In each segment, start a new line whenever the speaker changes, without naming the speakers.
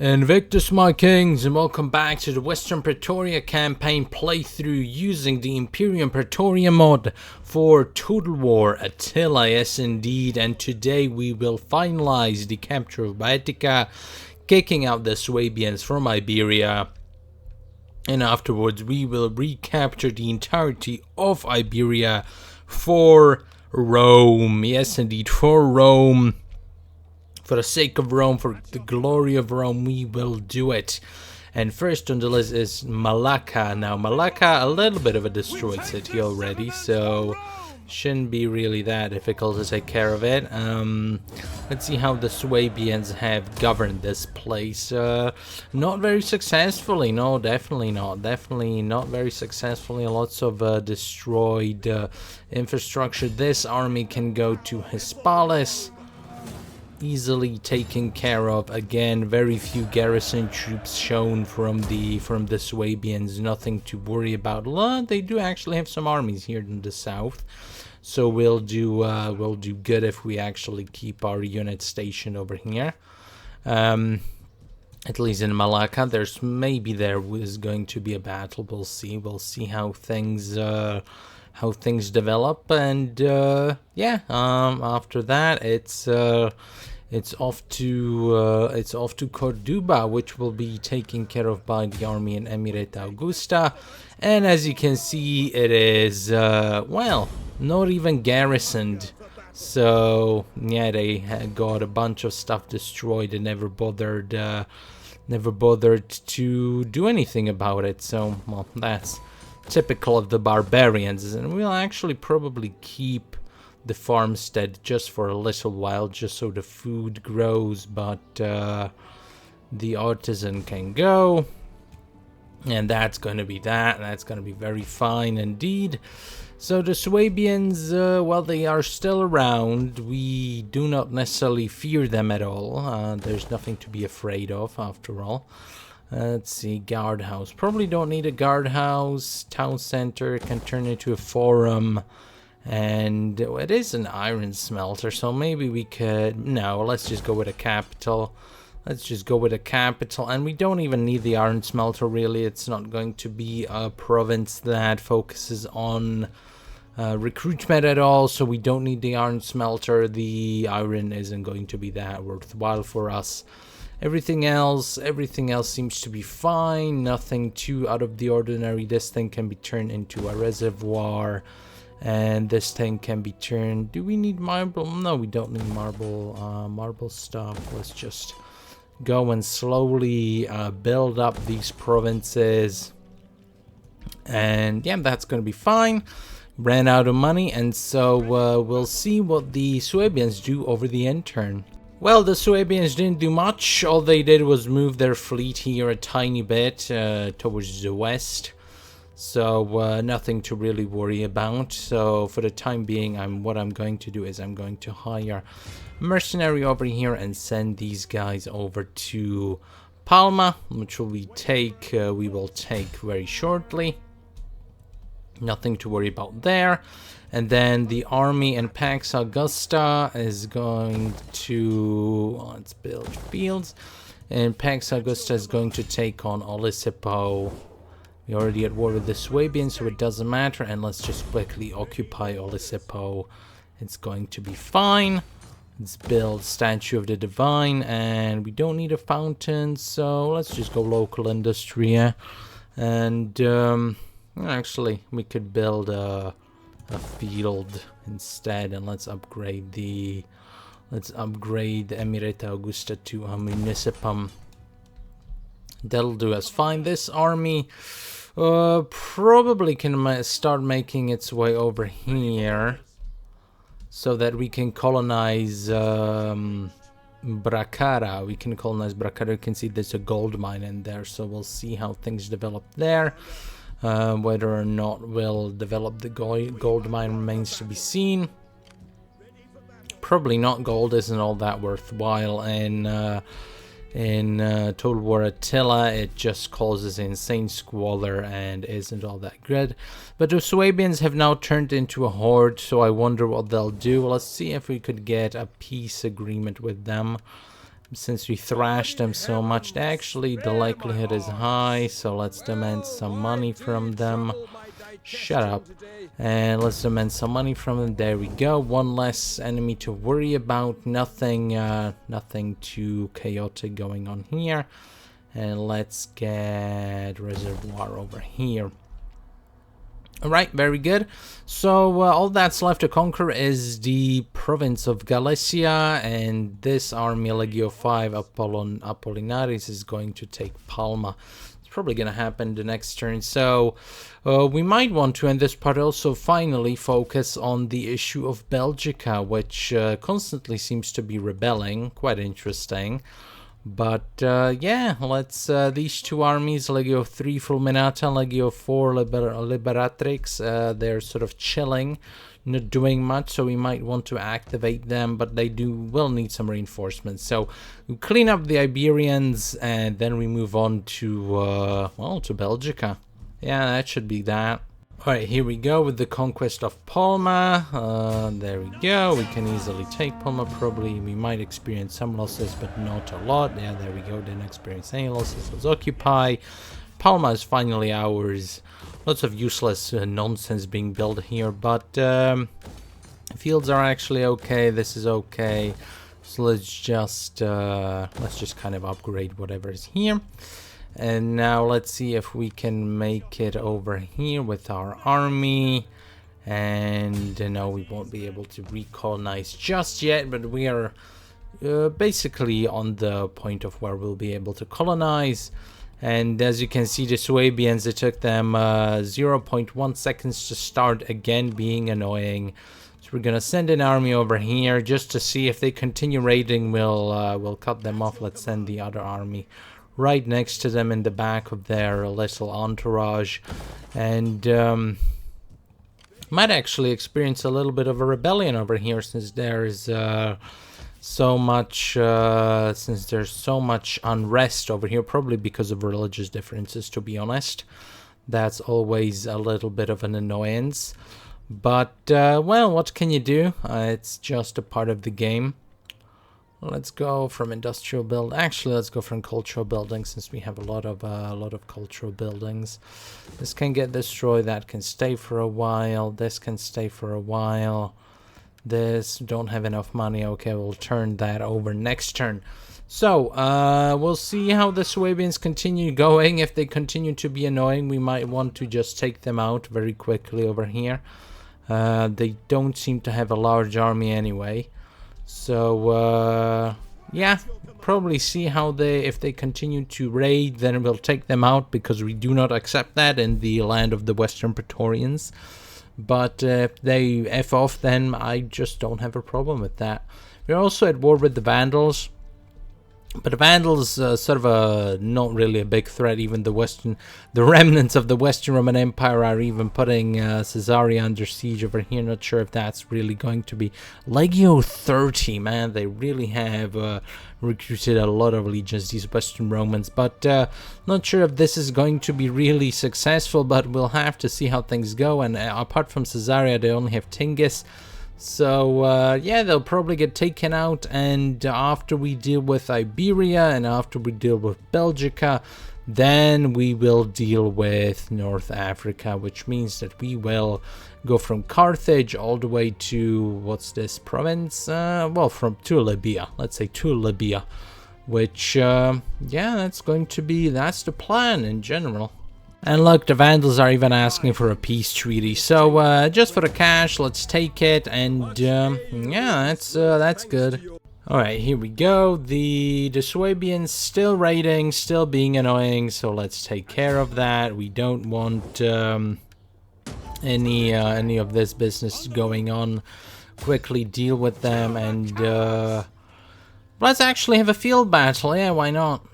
Invictus, my kings, and welcome back to the Western Praetoria campaign playthrough using the Imperium Praetoria mod for Total War Attila, yes indeed, and today we will finalize the capture of Baetica, kicking out the Swabians from Iberia, and afterwards we will recapture the entirety of Iberia for Rome, yes indeed, for Rome. For the sake of Rome, for the glory of Rome, we will do it. And first on the list is Malacca. Now, Malacca, a little bit of a destroyed city already, so shouldn't be really that difficult to take care of it. Let's see how the Swabians have governed this place. Not very successfully, no, definitely not. Definitely not very successfully. Lots of destroyed infrastructure. This army can go to Hispalis. Easily taken care of. Again, very few garrison troops shown from the Swabians. Nothing to worry about. Well, they do actually have some armies here in the south, so we'll do good if we actually keep our unit stationed over here. At least in Malacca. There is going to be a battle. We'll see. We'll see how things develop, and yeah. After that, it's off to Corduba, which will be taken care of by the army in Emirate Augusta. And as you can see, it is well, not even garrisoned. So yeah, they got a bunch of stuff destroyed and never bothered to do anything about it. So well, that's typical of the barbarians, and we'll actually probably keep the farmstead just for a little while, just so the food grows, but the artisan can go, and that's going to be that's going to be very fine indeed. So the Swabians, well, they are still around. We do not necessarily fear them at all. There's nothing to be afraid of, after all. Let's see, guardhouse. Probably don't need a guardhouse. Town center can turn into a forum. And it is an iron smelter, so maybe we could... No, let's just go with a capital. Let's just go with a capital. And we don't even need the iron smelter, really. It's not going to be a province that focuses on recruitment at all, so we don't need the iron smelter. The iron isn't going to be that worthwhile for us. Everything else seems to be fine. Nothing too out of the ordinary. This thing can be turned into a reservoir, and this thing can be turned... Do we need marble? No, we don't need marble. Marble stuff. Let's just go and slowly build up these provinces, and yeah, that's going to be fine. Ran out of money, and so we'll see what the Swabians do over the end turn. Well, the Swabians didn't do much. All they did was move their fleet here a tiny bit towards the west. So nothing to really worry about. So for the time being, what I'm going to do is I'm going to hire a mercenary over here and send these guys over to Palma, which we will take very shortly. Nothing to worry about there. And then the army in Pax Augusta is going to... let's build fields. And Pax Augusta is going to take on Olisipo. We're already at war with the Swabians, so it doesn't matter. And let's just quickly occupy Olisipo. It's going to be fine. Let's build Statue of the Divine. And we don't need a fountain, so let's just go local industry. Yeah? And actually, we could build a field instead, and let's upgrade the Emirate Augusta to a municipum. That'll do us fine. This army probably can start making its way over here, so that we can colonize Bracara. We can colonize Bracara. You can see there's a gold mine in there, so we'll see how things develop there. Whether or not we'll develop the gold mine remains to be seen. Probably not. Gold isn't all that worthwhile in Total War Attila. It just causes insane squalor and isn't all that good. But the Swabians have now turned into a horde, so I wonder what they'll do. Let's see if we could get a peace agreement with them. since we thrashed them so much. Actually, the likelihood is high, so let's demand some money from them. Shut up. And let's demand some money from them. There we go. One less enemy to worry about. Nothing too chaotic going on here. And let's get reservoir over here. Alright, very good. So all that's left to conquer is the province of Galicia, and this army, Legio 5 Apollinaris, is going to take Palma. It's probably going to happen the next turn. So we might want to, in this part, also finally focus on the issue of Belgica, which constantly seems to be rebelling. Quite interesting. But yeah, let's these two armies, Legio 3 Fulminata, Legio 4 Liberatrix, they're sort of chilling, not doing much, so we might want to activate them, but they will need some reinforcements. So we clean up the Iberians, and then we move on to well, to Belgica. Yeah, that should be that. Alright, here we go with the conquest of Palma. There we go. We can easily take Palma. Probably we might experience some losses, but not a lot. Yeah, there we go. Didn't experience any losses. Let's occupy. Palma is finally ours. Lots of useless nonsense being built here, but fields are actually okay. This is okay. So let's just kind of upgrade whatever is here. And now let's see if we can make it over here with our army. And no, we won't be able to recolonize just yet, but we are basically on the point of where we'll be able to colonize. And as you can see, the Swabians, it took them 0.1 seconds to start, again being annoying. So we're gonna send an army over here just to see if they continue raiding. We'll cut them off. Let's send the other army right next to them in the back of their little entourage, and might actually experience a little bit of a rebellion over here, since there's so much unrest over here, probably because of religious differences, to be honest. That's always a little bit of an annoyance, but well, what can you do? It's just a part of the game. Let's go from industrial build. Actually, let's go from cultural buildings, since we have a lot of cultural buildings. This can get destroyed. That can stay for a while. This can stay for a while. This don't have enough money. Okay, we'll turn that over next turn. So we'll see how the Swabians continue going. If they continue to be annoying, we might want to just take them out very quickly over here. They don't seem to have a large army anyway. So yeah, probably see how if they continue to raid, then we'll take them out, because we do not accept that in the land of the Western Praetorians. But if they F off, then I just don't have a problem with that. We're also at war with the Vandals. But the Vandals, sort of not really a big threat. Even the remnants of the Western Roman Empire are even putting Caesarea under siege over here. Not sure if that's really going to be Legio 30, man. They really have recruited a lot of legions, these Western Romans. But not sure if this is going to be really successful. But we'll have to see how things go. And apart from Caesarea, they only have Tingis. So yeah, they'll probably get taken out, and after we deal with Iberia and after we deal with Belgica, then we will deal with North Africa, which means that we will go from Carthage all the way to, what's this province? Well, to Libya, let's say to Libya, which yeah, that's the plan in general. And look, the Vandals are even asking for a peace treaty. So just for the cash, let's take it. And yeah, that's good. All right, here we go. The Swabians still raiding, still being annoying. So let's take care of that. We don't want any of this business going on. Quickly deal with them, and let's actually have a field battle. Yeah, why not?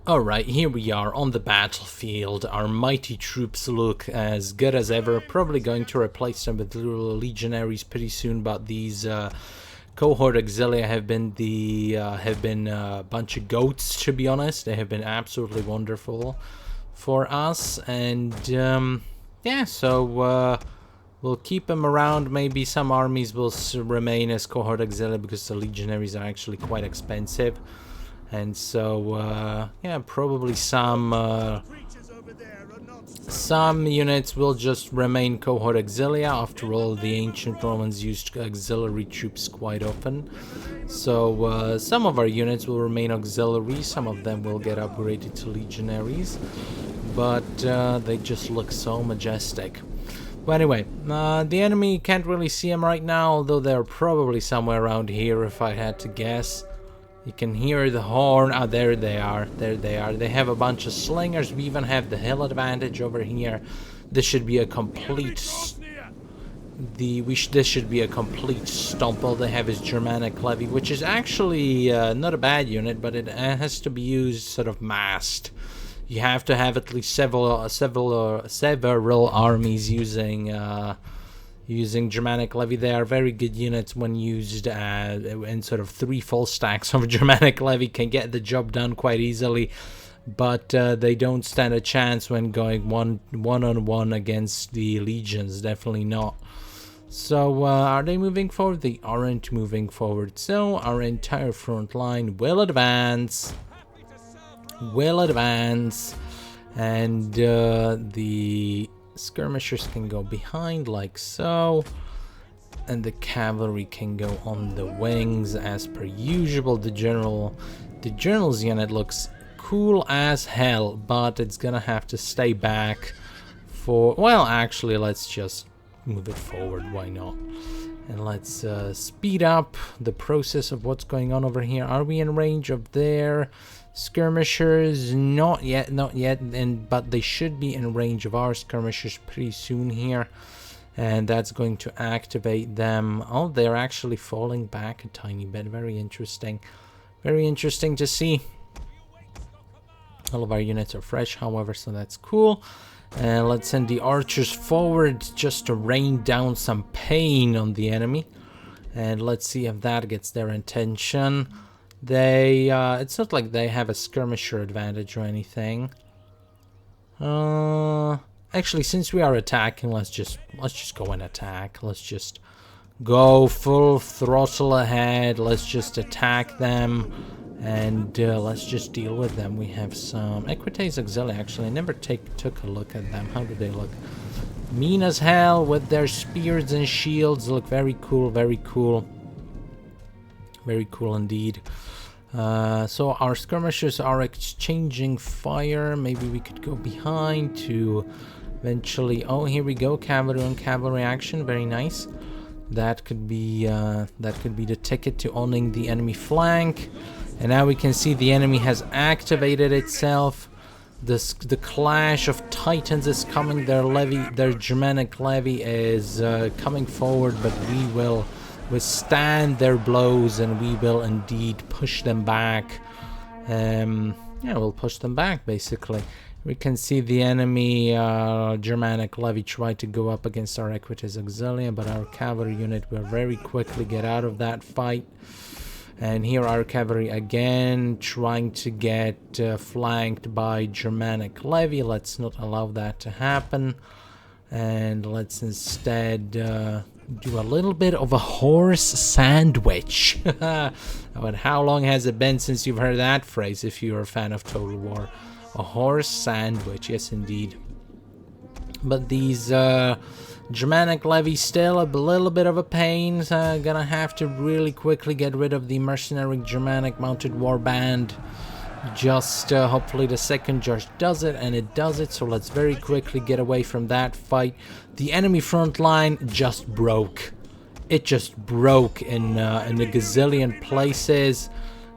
Alright, here we are on the battlefield. Our mighty troops look as good as ever. Probably going to replace them with little legionaries pretty soon, but these cohort auxilia have been a bunch of goats, to be honest. They have been absolutely wonderful for us, and yeah, so We'll keep them around. Maybe some armies will remain as cohort auxilia because the legionaries are actually quite expensive. And so, yeah, probably some units will just remain cohort auxilia. After all, the ancient Romans used auxiliary troops quite often. So some of our units will remain auxiliary, some of them will get upgraded to legionaries, but they just look so majestic. But anyway, the enemy can't really see them right now, although they're probably somewhere around here if I had to guess. You can hear the horn. Ah, there they are. There they are. They have a bunch of slingers. We even have the hill advantage over here. This should be a complete... this should be a complete stomp. All they have is Germanic levy, which is actually not a bad unit, but it has to be used sort of massed. You have to have at least several armies using Germanic levy. They are very good units when used in sort of 3 full stacks of Germanic levy. Can get the job done quite easily, but they don't stand a chance when going one-on-one against the legions. Definitely not. So are they moving forward? They aren't moving forward. So our entire front line will advance. And the skirmishers can go behind like so, and the cavalry can go on the wings as per usual. The general's unit looks cool as hell, but it's gonna have to stay back for, well, actually let's just move it forward, why not? And let's speed up the process of what's going on over here. Are we in range of their skirmishers? Not yet, but they should be in range of our skirmishers pretty soon here, and that's going to activate them. Oh, they're actually falling back a tiny bit. Very interesting to see. All of our units are fresh, however, so that's cool. And let's send the archers forward just to rain down some pain on the enemy, and let's see if that gets their attention. They it's not like they have a skirmisher advantage or anything. Actually, since we are attacking, let's just go and attack. Let's just go full throttle ahead. Let's just attack them, and let's just deal with them. We have some Equites Auxilia. Actually, I never took a look at them. How do they look? Mean as hell with their spears and shields. Look very cool, very cool. Very cool indeed. So our skirmishers are exchanging fire. Maybe we could go behind to eventually... Oh, here we go. Cavalry on cavalry action. Very nice. That could be the ticket to owning the enemy flank. And now we can see the enemy has activated itself. The clash of titans is coming. Their Germanic levy is coming forward, but we will withstand their blows, and we will indeed push them back. Yeah, we'll push them back basically. We can see the enemy Germanic levy try to go up against our Equites Auxilia, but our cavalry unit will very quickly get out of that fight. And here our cavalry again trying to get flanked by Germanic levy. Let's not allow that to happen, and let's instead do a little bit of a horse sandwich. But how long has it been since you've heard that phrase, if you're a fan of Total War? A horse sandwich, yes indeed. But these Germanic levy still a little bit of a pain. Gonna have to really quickly get rid of the mercenary Germanic mounted war band. Just hopefully the second judge does it, and it does it. So let's very quickly get away from that fight. The enemy front line just broke. It just broke in a gazillion places.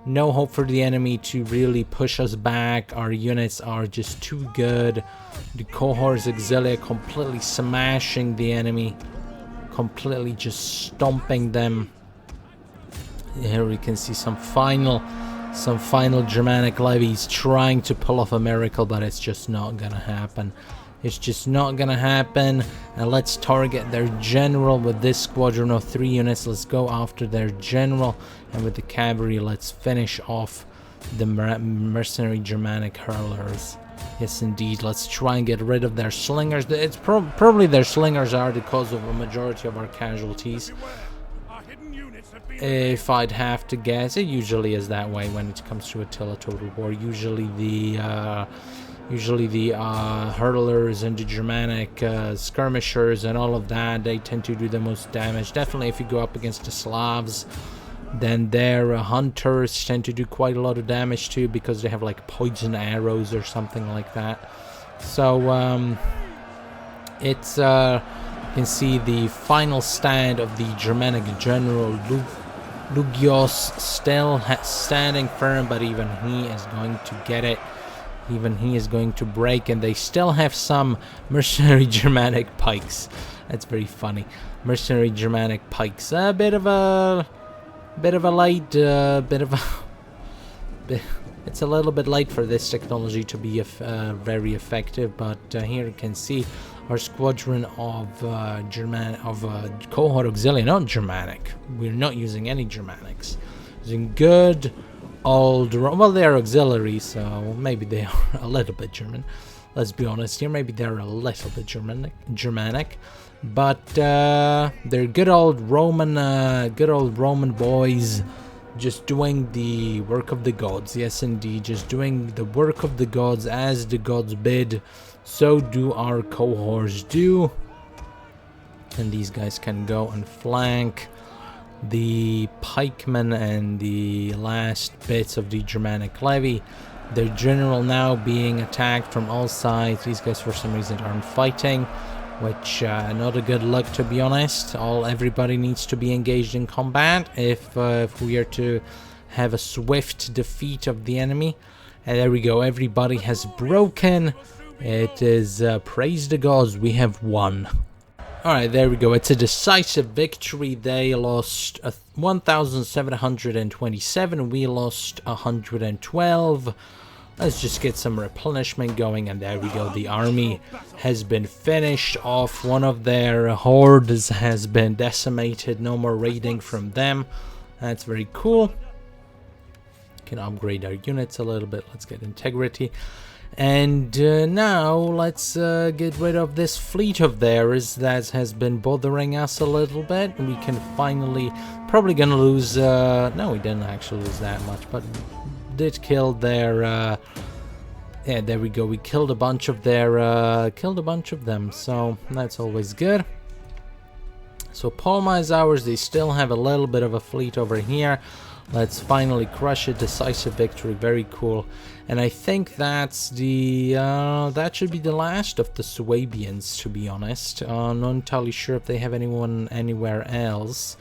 No hope for the enemy to really push us back. Our units are just too good. The cohorts auxilia completely smashing the enemy, completely just stomping them. Here we can see some final Germanic levies trying to pull off a miracle, but it's just not gonna happen. It's just not gonna happen. And let's target their general with this squadron of 3 units. Let's go after their general, and with the cavalry let's finish off the mercenary Germanic hurlers. Yes, indeed. Let's try and get rid of their slingers. It's probably their slingers are the cause of a majority of our casualties. If I'd have to guess, it usually is that way when it comes to Attila Total War. Usually the hurlers and the Germanic skirmishers and all of that, they tend to do the most damage. Definitely if you go up against the Slavs, then their hunters tend to do quite a lot of damage too, because they have like poison arrows or something like that. So it's you can see the final stand of the Germanic general Lugios still standing firm, but even he is going to get it. Even he is going to break, and they still have some mercenary Germanic pikes. That's very funny. Mercenary Germanic pikes. A bit of a light, it's a little bit light for this technology to be very effective, but here you can see our squadron of cohort auxiliary, not Germanic. We're not using any Germanics. Using good old, well, they are auxiliary, so maybe they are a little bit German. Let's be honest here. Maybe they're a little bit Germanic, but they're good old Roman boys, just doing the work of the gods. Yes, indeed, just doing the work of the gods as the gods bid. So do our cohorts do, and these guys can go and flank the pikemen and the last bits of the Germanic levy. Their general now being attacked from all sides. These guys for some reason aren't fighting, which not a good look, to be honest. Everybody needs to be engaged in combat if we are to have a swift defeat of the enemy. And there we go, everybody has broken. It is praise the gods, we have won. Alright, there we go. It's a decisive victory. They lost 1,727. We lost 112. Let's just get some replenishment going, and there we go. The army has been finished off. One of their hordes has been decimated. No more raiding from them. That's very cool. Can upgrade our units a little bit. Let's get integrity. And now let's get rid of this fleet of theirs that has been bothering us a little bit. We can finally, probably gonna lose, no, we didn't actually lose that much, but did kill their, yeah, there we go, we killed a bunch of their, killed a bunch of them, so that's always good. So Palma is ours. They still have a little bit of a fleet over here. Let's finally crush it. Decisive victory. Very cool. And I think that's the that should be the last of the Swabians, to be honest. Not entirely sure if they have anyone anywhere else.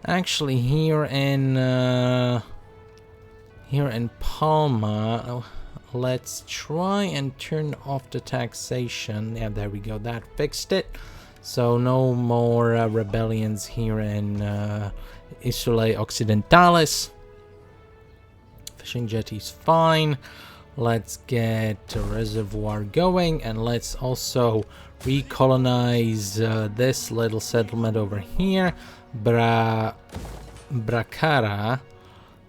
Actually, here in Palma, let's try and turn off the taxation. Yeah, there we go. That fixed it. So no more rebellions here in Isulae Occidentalis. Fishing jetty's fine. Let's get a reservoir going, and let's also recolonize this little settlement over here, Bracara.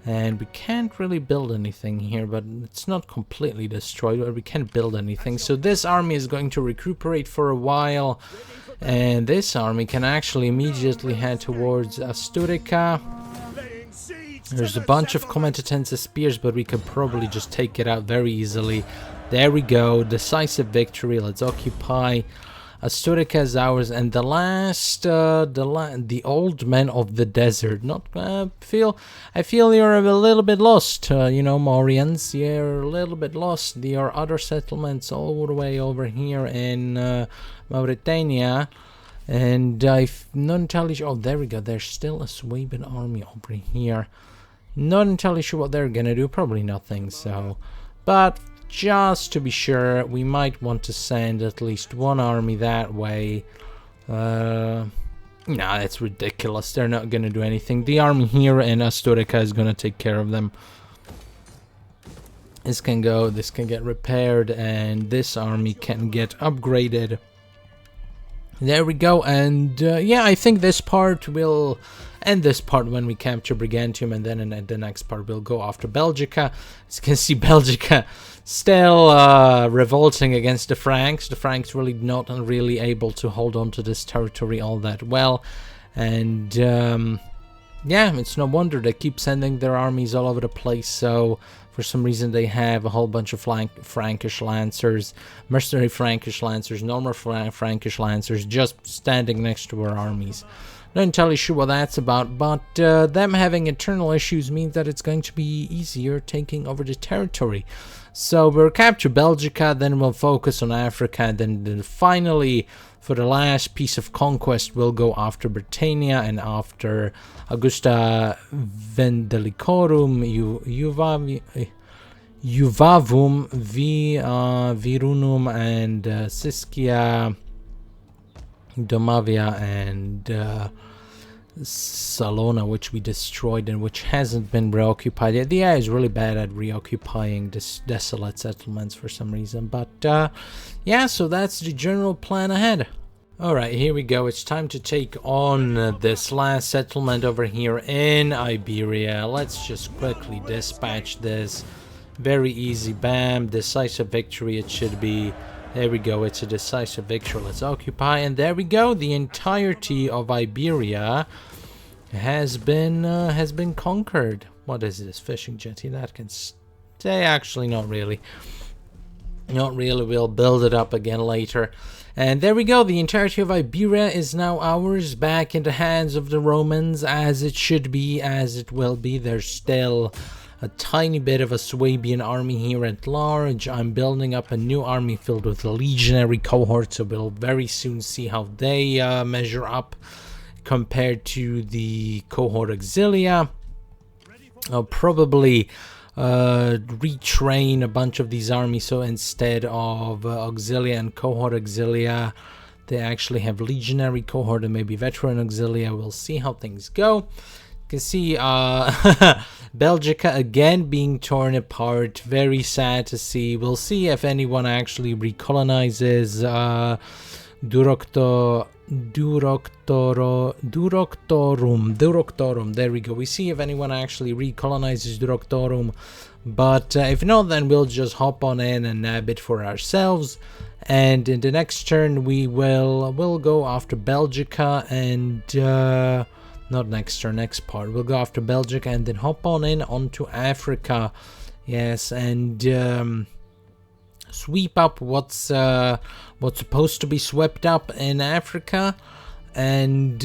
And we can't really build anything here, but it's not completely destroyed, but we can't build anything. So this army is going to recuperate for a while, and this army can actually immediately head towards Asturica. There's a bunch of Comitatense spears, but we could probably just take it out very easily. There we go, decisive victory. Let's occupy Asturica is ours, and the last, the old men of the desert. I feel you're a little bit lost, you know, Maurians. You're a little bit lost. There are other settlements all the way over here in Mauritania, and I'm not entirely sure. Oh, there we go. There's still a Swabian army over here. Not entirely sure what they're gonna do. Probably nothing. So, but just to be sure, we might want to send at least one army that way. Nah, that's ridiculous. They're not gonna do anything. The army here in Asturica is gonna take care of them. This can go, this can get repaired, and this army can get upgraded. There we go, and yeah, I think this part will end this part when we capture Brigantium, and then in the next part we'll go after Belgica. As you can see, Belgica still revolting against the Franks. The Franks really not really able to hold on to this territory all that well. And yeah, it's no wonder they keep sending their armies all over the place. So for some reason they have a whole bunch of Frankish lancers, mercenary Frankish lancers, normal Frankish lancers just standing next to our armies. Not entirely sure what that's about, but them having internal issues means that it's going to be easier taking over the territory. So we'll capture Belgica, then we'll focus on Africa, and then finally, for the last piece of conquest, we'll go after Britannia and after Augusta Vendelicorum, Juvavum, Virunum, and Siscia, Domavia, and Salona, which we destroyed and which hasn't been reoccupied yet. The AI is really bad at reoccupying this desolate settlements for some reason, but yeah, so that's the general plan ahead. Alright, here we go. It's time to take on this last settlement over here in Iberia. Let's just quickly dispatch this. Very easy, bam, decisive victory it should be. There we go, it's a decisive victory. Let's occupy, and there we go. The entirety of Iberia has been conquered. What is this? Fishing jetty? That can stay. Actually, not really. Not really. We'll build it up again later. And there we go. The entirety of Iberia is now ours, back in the hands of the Romans, as it should be, as it will be. There's still a tiny bit of a Swabian army here at large. I'm building up a new army filled with legionary cohorts, so we'll very soon see how they measure up compared to the cohort auxilia. I'll probably retrain a bunch of these armies, so instead of auxilia and cohort auxilia, they actually have legionary cohort and maybe veteran auxilia. We'll see how things go. You can see Belgica again being torn apart. Very sad to see. We'll see if anyone actually recolonizes Durotorum. There we go. We see if anyone actually recolonizes Durotorum. But if not, then we'll just hop on in and nab it for ourselves. And in the next turn, we'll go after Belgica and not next turn, next part. We'll go after Belgica and then hop on in onto Africa. Yes, and sweep up what's supposed to be swept up in Africa. And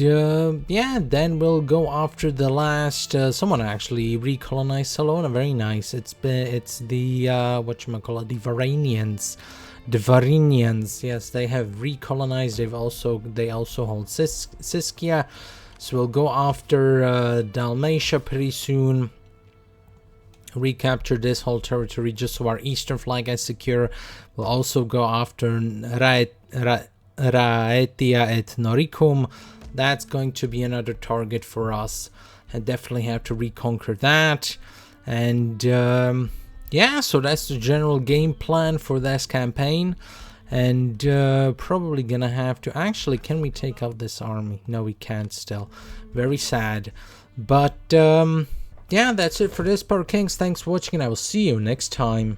yeah, then we'll go after the last. Someone actually recolonized Salona. Very nice. It's the whatchamacallit, the Varanians. The Varinians. Yes, they have recolonized. They also hold Siscia. So we'll go after Dalmatia pretty soon. Recapture this whole territory just so our eastern flank is secure. We'll also go after Raetia et Noricum. That's going to be another target for us. I definitely have to reconquer that. And yeah, so that's the general game plan for this campaign. And probably gonna have to... Actually, can we take out this army? No, we can't still. Very sad. But yeah, that's it for this part, Kings. Thanks for watching, and I will see you next time.